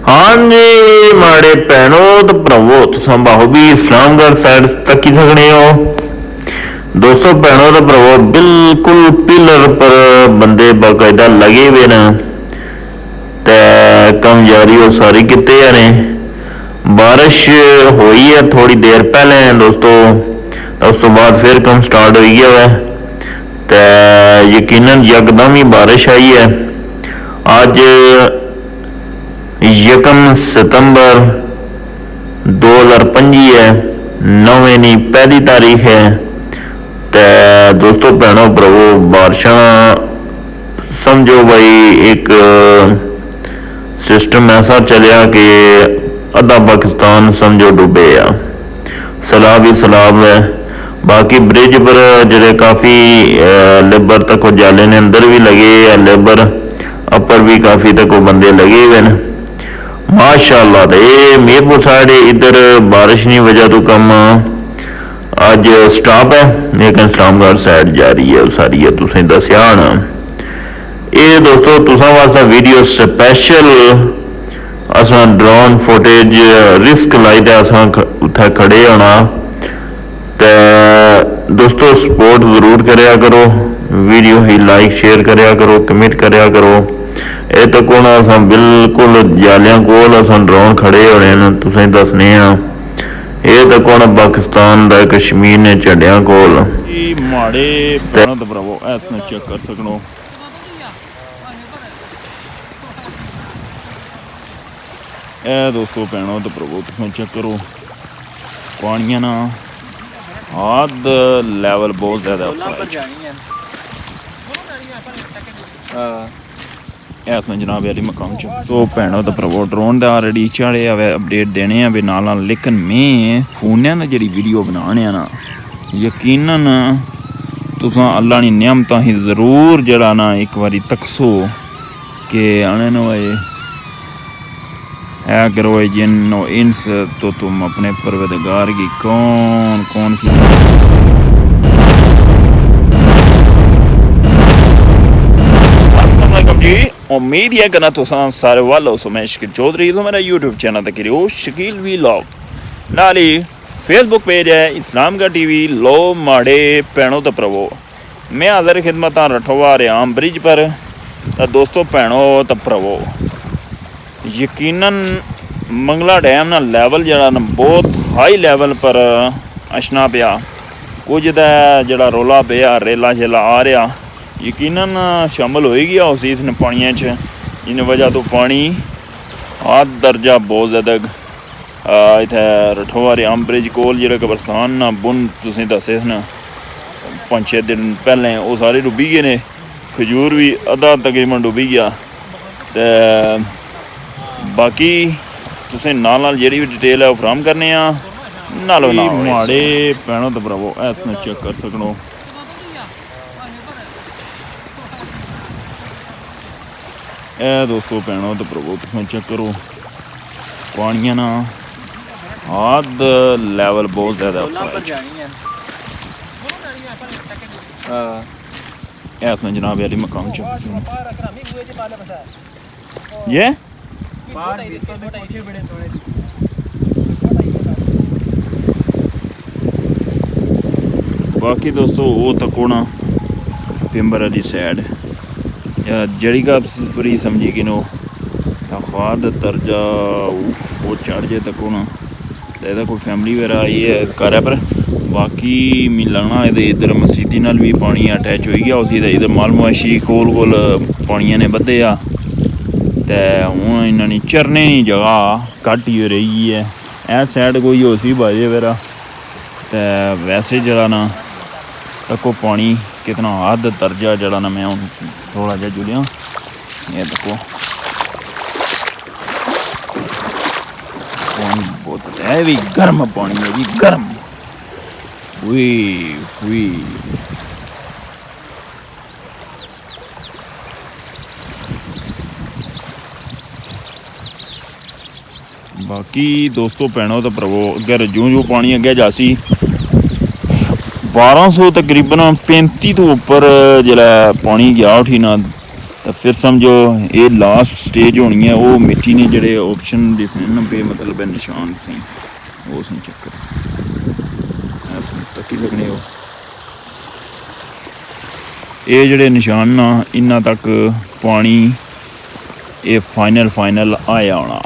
हाँ जी माड़े भैनों तो भरावो तुसां बाहुबी इस्लामगढ़ साइड तक ही सकने हो। दोस्तों भैनों तो भरावो बिल्कुल पिलर पर बंदे बाकायदा लगे हुए न ते कम जारी वो सारी किते ने। बारिश हुई है थोड़ी देर पहले दोस्तों, उस तो बाद फिर कम स्टार्ट हो गया है ते यकीनन यकदम ही बारिश आई है। आज 1 सितंबर 2025 है, 9वीं पहली तारीख है। तो दोस्तों भैनों भरावो बारिशा समझो भाई एक सिस्टम ऐसा चलिया कि अद्धा पाकिस्तान समझो डूबे आ, सैलाब ही सैलाब है। बाकी ब्रिज पर जो काफ़ी लेबर तक वो जाले ने अंदर भी लगे है, लेबर अपर भी काफ़ी तक वो बंदे लगे हुए हैं माशाअल्लाह। तो ये मीरपुर साइड इधर बारिश की वजह तो कम अज स्टॉप है, लेकिन इस्लामगढ़ साइड जारी है सारी है तुसें दसिया ना। ये दोस्तों तुसां वास्ते वीडियो स्पैशल असां ड्रोन फुटेज रिस्क लाइट असां उत्थे खड़े होना। तो दोस्तों सपोर्ट ज़रूर करया करो, वीडियो ही लाइक शेयर करया करो, कमेंट करया करो। ये तक हूँ असां बिल्कुल जालियां कोल असां ड्रोन खड़े होने न तुसें दसने आ। ये तक हूँ पाकिस्तान दा कश्मीर ने झंडियां कोल माड़े भैनों ते भरावो ऐसा चेक कर सकनो। ए दोस्तों भैनों ते भरावो तुम चेक करो पानिया ना हद लैवल बहुत ज़्यादा इसमें जनाब अली मकाम च। सो भैनों ते भरावो ड्रोन दा ऑलरेडी चाढ़े आवे अपडेट देने आ भी नाल, लेकिन मैं फोन ना जेह्ड़ी वीडियो बनाने ना यकीनन तुसां अल्लाह दी नियामतां ही ज़रूर जरा ना एक बारी तकसो कि आने नो अगर वो जिन इंस तो तुम अपने परवरदिगार की कौन कौन सी जी उम्मीद है करना तुसां सारे वालों सो मैं शकील चौधरी तो मेरा यूट्यूब चैनल तक करियो शकील व्लॉग नाली फेसबुक पेज है इस्लामगढ़ टीवी लो माड़े भैनों ते भरावो। मैं हाज़र खिदमत रठोवा रियाम ब्रिज पर। तो दोस्तों भैनों ते भरावो यकीनन मंगला डैम ना लैवल जरा ना बहुत हाई लैवल पर अछना पिया। कुछ जरा रोला पिया रेला शेला आ रहा यकीनन शामिल हो गया उस इसने पानिया च, इन वजह तो पानी हद दर्जा बहुत ज़्यादा इत्थे रठोवा रियाम ब्रिज कोल जो कब्रस्तान ना बुन तुसें दसे न 5-6 दिन पहले वो सारे डुब्बी गए ने, खजूर भी अद्धा तकरीबन डुब्बी गया। तो बाकी तुसें नाल जेह्ड़ी भी डिटेल है वो फराहम करने नालों माड़े भैनों ते भरावो ऐसा चेक कर सकनो। ए दोस्तों भैनों ते भरावो तुसें चेक करो पानिया ना हद लैवल बहुत ज़्यादा इसमें जनाब अली मकाम च ये बाकी दोस्तों वो तक होना पिंबर वाली साइड या जड़ी का पूरी समझी कि नो खाद दर्जा वो चढ़ जाए तक होना तो कोई फैमिली वगैरह आई है घर पर। बाकी मिलना इधर मसीती नाल भी पानी अटैच हो गया उसी इधर माल मुआशी कोल कोल पानिया ने बधे आ। तो हूँ इन्होंने चरने की जगह घट ही रही है इस साइड कोई हो सी बाजे वगैरह। तो वैसे जरा ना तको पानी कितना हद दर्जा जरा ना मैं हूँ थोड़ा जहा जुलिया ये देखो पानी बहुत है भी गर्म पानी है जी गर्म हुई। बाकी दोस्तों भैनों तो भरावो अगर जूं जूं पानी अगे जासी 1200 तकरीबन 35 तो उपर जिसलै पानी गया उठी ना तो फिर समझो ये लास्ट स्टेज होनी है। वो मिट्टी ने जड़े ऑप्शन दिसने ना पे मतलब निशान सी वो सी चक्कर तकी लगने हो ये जड़े निशान ना इन्ना तक पानी ये फाइनल आया होना।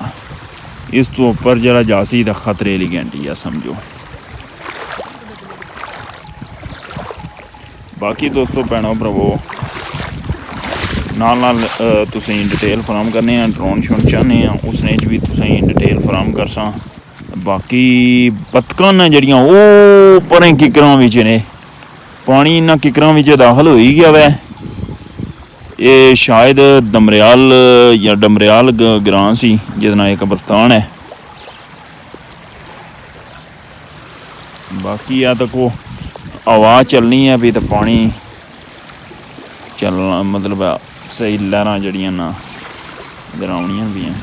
इस तो उपर जरा जासी तो खतरे वाली घंटी है समझो। बाकी दोस्तों भैनों भरावो नाल तुसीं डिटेल फराहम करने ड्रोन शोन चाहने उसने भी तुसीं डिटेल फराहम कर सा। बाकी बतकां ने जड़ियां वो परें किकरां विच ने पानी इन्ना किकरां विच दाखल हो ही गया वै। ये शायद दमरियाल या डमरियाल ग्रां सी जिसदा एक कब्रस्तान है। बाकी या तक वो हवा चलनी है भी तो पानी चलना मतलब सही लहरां जड़ियां ना इधर आउणियां भी हैं।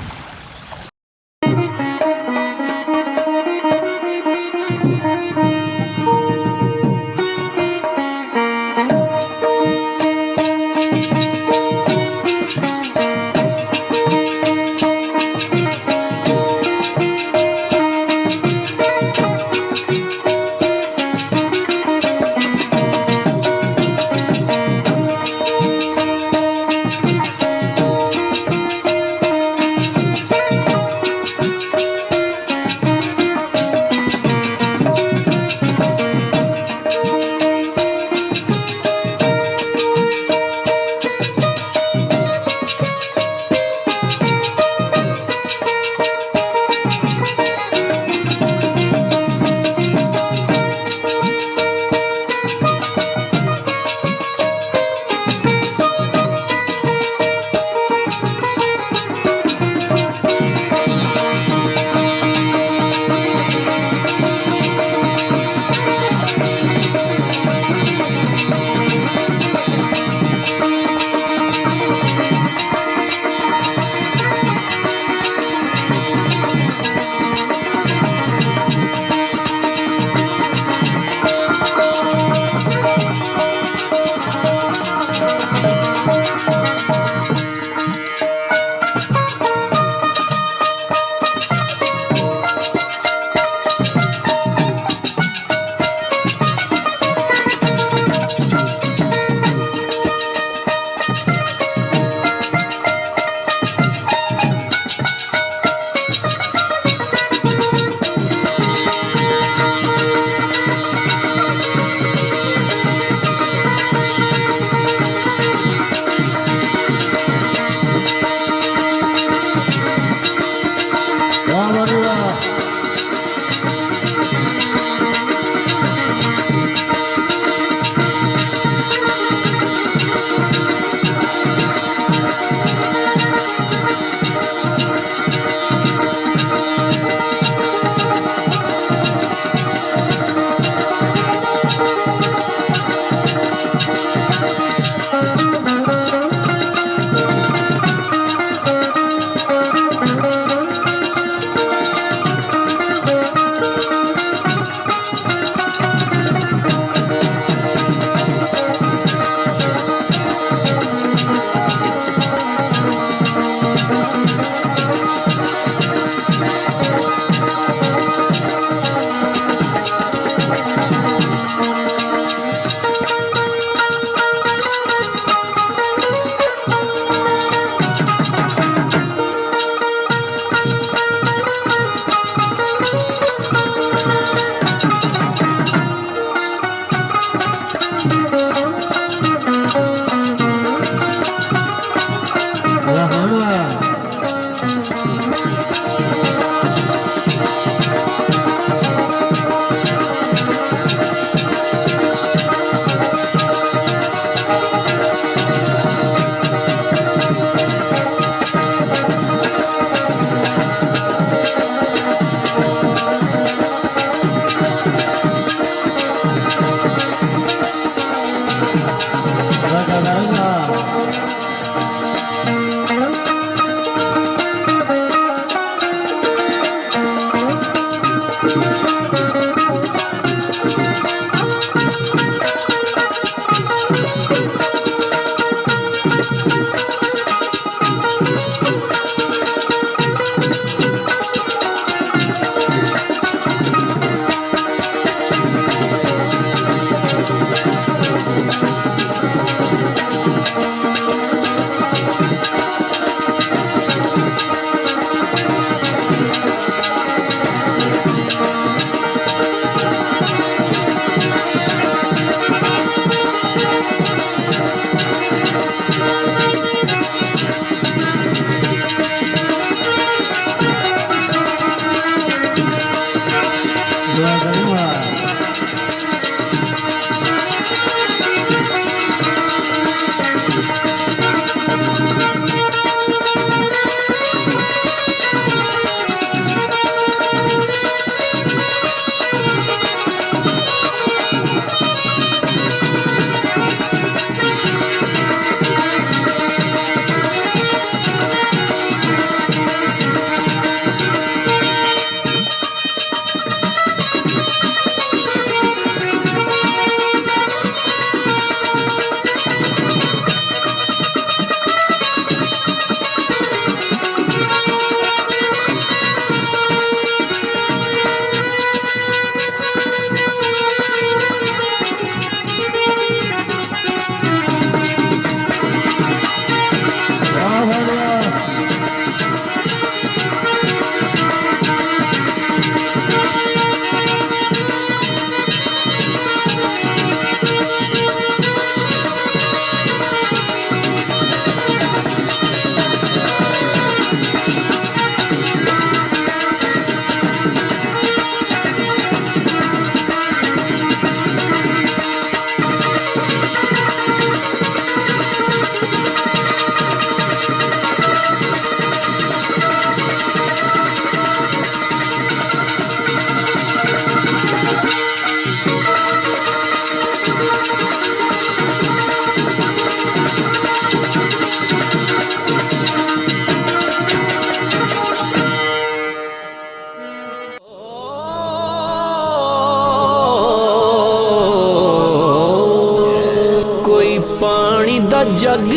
जग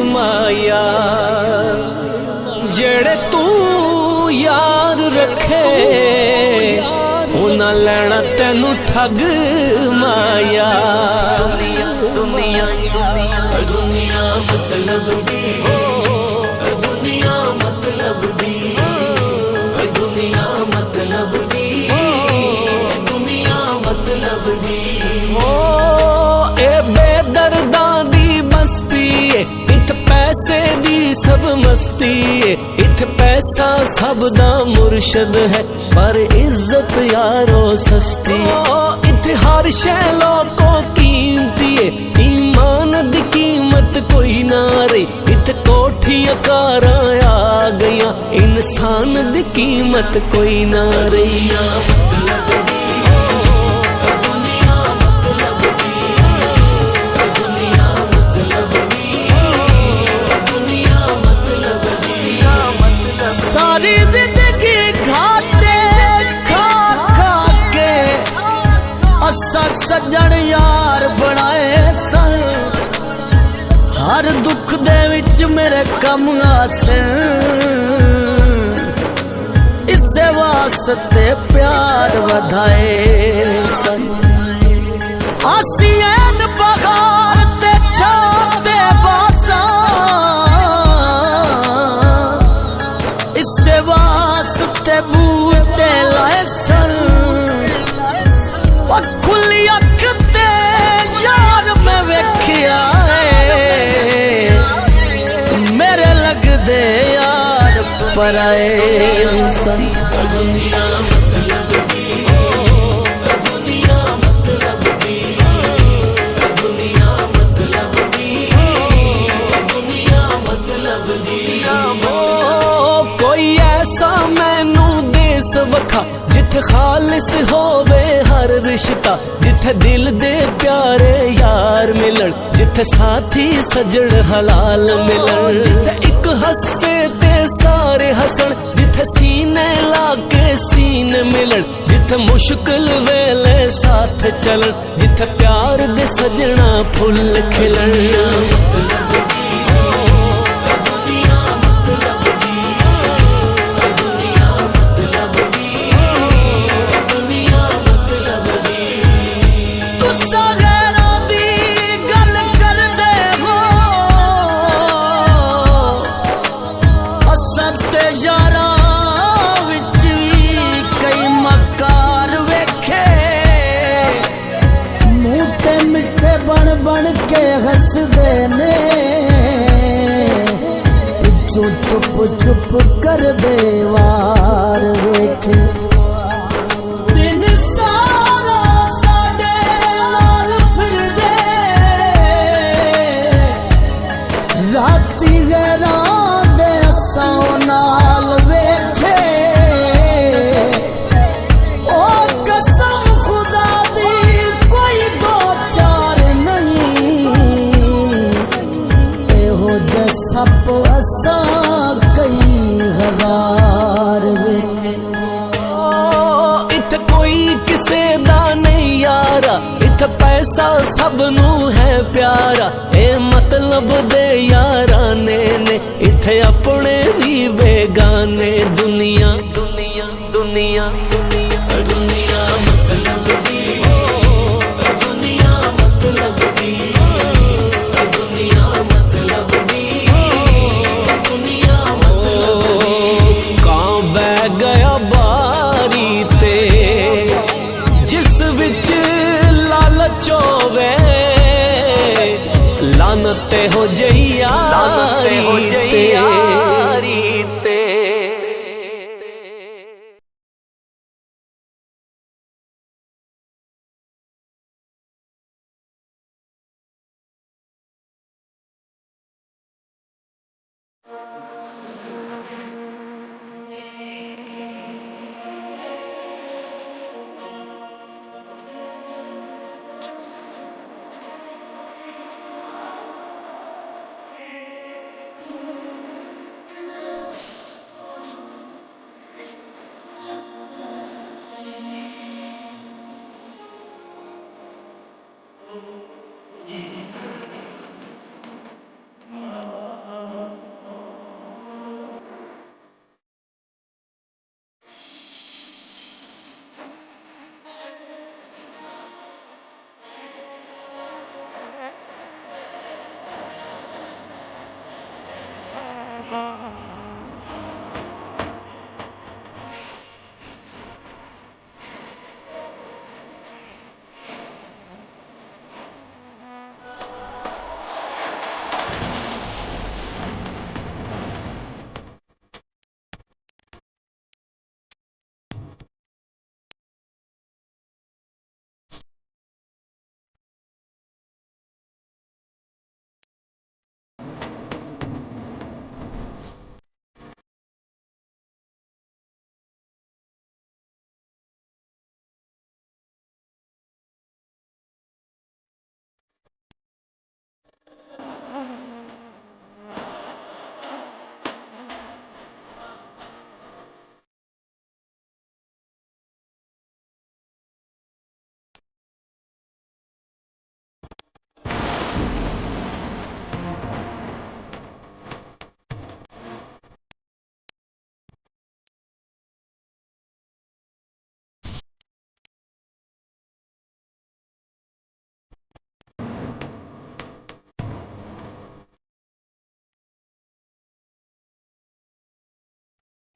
माया जेड़े तू यार रखे उन्हें लेना तेनू ठग माया। दुनिया दुनिया मतलब दी, दुनिया मतलब दी, दुनिया मतलब दी, दुनिया मतलब दी। ए बेदर्दा दी बस्ती इत पैसे दी सब मस्ती, इत पैसा सब दा मुर्शद है पर इज्जत यारो सस्ती। इत हर शै लोको कीमती है, ईमान दी कीमत कोई ना रही। इत कोठियां कारां आ गईयां, इंसान दी कीमत कोई ना रही। सारी जिंदगी घाटे खा खा के असा सज्जन यार बनाए सन, हर दुख दे विच मेरे कम आसे, इससे वास्ते प्यार वधाए सन। आसियन बगार ते छाते बासा, इससे वास्ते बूटे लाए सन। खुली अख ते यार मैं वेखिया मेरे लगदे यार पराए सन। दुनिया मतलब दी, दुनिया मतलब दी, दुनिया मतलब दी, दुनिया मतलब दी। कोई ऐसा मैनू देस वखा जिथे खालिस होवे हर रिश्ता, जिथे दिल दे प्यारे यार मिलन, जिथे साथी सजन हलाल मिलन, जिथे एक हस्से ते सारे हसन, जिथे सीने लाके सीने मिलन, जिथे मुश्किल वेले साथ चलन, जिथे प्यार दे सजना फुल खिलन। बन के हंसदे ने जो चुप चुप कर दे वार वेखे। दिन सारा साडे नाल फिरदे, राती गैरां दे असां नाल वेखे। ओ कसम खुदा दी कोई दो चार सप असा कई हजार वेखे। इत कोई किसे दा नहीं यारा, इत पैसा सबनू है प्यारा। ए मतलब दे याराने ने इथे अपने भी बेगाने। दुनिया दुनिया दुनिया दुनिया दुनिया मतलब दी, दुनिया मतलब दी, दुनिया मतलब दी। गया बारी ते जिस विच लालच होवे, लानते हो जइया।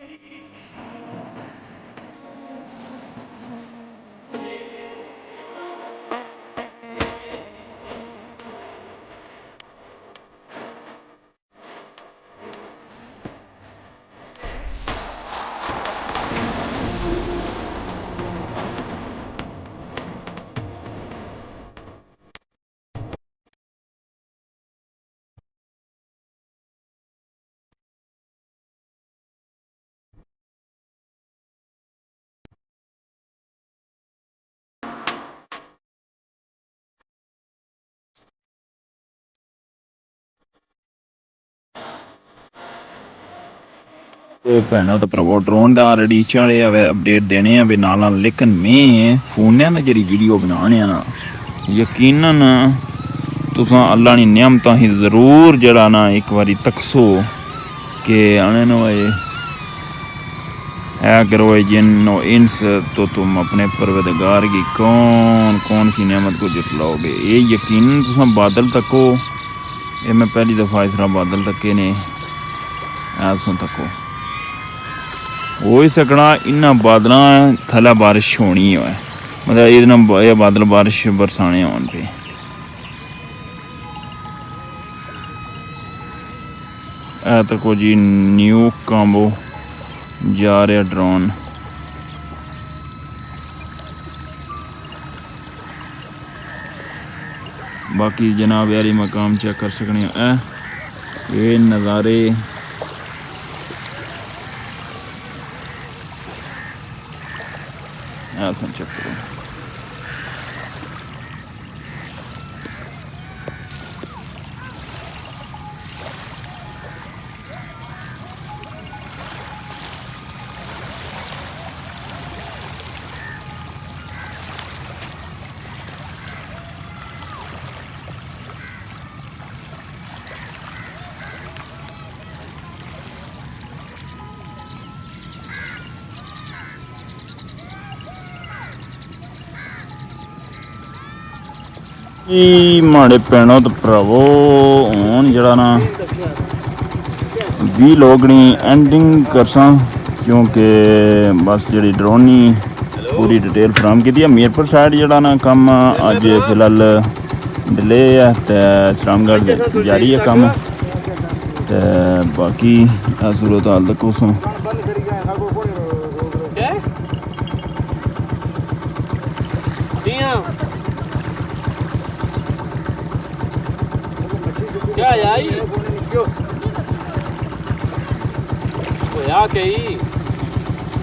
ਤੇ ਭੈਣਾਂ ਤੇ ਭਰਾਵੋ ਡਰੋਨ ਦਾ ਆਲਰੇਡੀ ਚਾਲੇ ਆ ਅਪਡੇਟ ਦੇਣੇ ਆ ਵੀ ਨਾਲ ਲੇਕਿਨ ਮੈਂ ਫੋਨਾਂ ਨਾਲ ਜਿਹੜੀ ਵੀਡੀਓ ਬਣਾਉਣੇ ਆ ਨਾ ਯਕੀਨਨ ਤੁਸੀਂ ਅੱਲਾ ਦੀ ਨਿਆਮਤਾਂ ਹੀ ਜ਼ਰੂਰ ਜਿਹੜਾ ਨਾ ਇੱਕ ਵਾਰੀ ਤਕਸੋ कि आने नो है करो जिन इंस तो तुम अपने परवरदिगार की कौन कौन सी नेमत को जुटलाओगे। ये यकीन तुम बादल तको, ये मैं पहली दफ़ा इस तरह बादल तके ने ऐसों तको हो ही सकना। इन्ना बादल थला बारिश होनी है, मतलब ये बादल बारिश बरसाने आन पे। तको जी न्यू काम्बो जा रहा ड्रोन। बाकी जनाब यारी मकाम चेक कर सकने ये नज़ारे ऐसा चेक करो। माड़े भैनों तो भरावो हूँ जरा ना 20 लोगनी एंडिंग करसा क्योंकि बस जी ड्रोन ही पूरी डिटेल फ्राहम की है। मीरपुर साइड जरा ना कम अज फिलहाल डिले है तो इस्लामगढ़ जारी है कम तो बाकी सूरत हाल तक उसों क्या यार वो या के ही